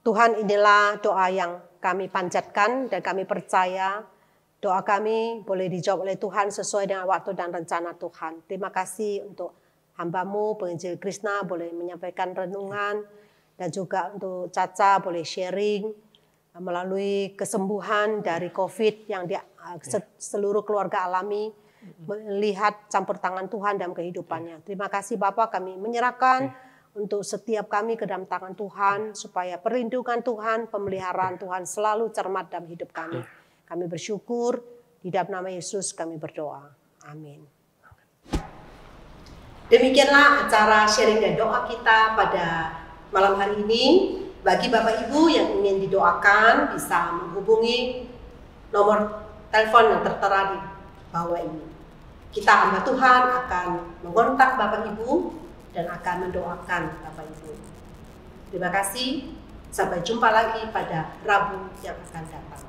Tuhan, inilah doa yang kami panjatkan dan kami percaya doa kami boleh dijawab oleh Tuhan sesuai dengan waktu dan rencana Tuhan. Terima kasih untuk hamba-Mu, penginjil Krishna boleh menyampaikan renungan, dan juga untuk Caca boleh sharing melalui kesembuhan dari COVID yang seluruh keluarga alami, melihat campur tangan Tuhan dalam kehidupannya. Terima kasih Bapak, kami menyerahkan untuk setiap kami ke dalam tangan Tuhan, supaya perlindungan Tuhan, pemeliharaan Tuhan selalu cermat dalam hidup kami. Kami bersyukur, di dalam nama Yesus kami berdoa. Amin. Demikianlah acara sharing dan doa kita pada malam hari ini. Bagi Bapak Ibu yang ingin didoakan, bisa menghubungi nomor telepon yang tertera di bawah ini. Kita hamba Tuhan akan mengontak Bapak Ibu dan akan mendoakan Bapak Ibu. Terima kasih. Sampai jumpa lagi pada Rabu yang akan datang.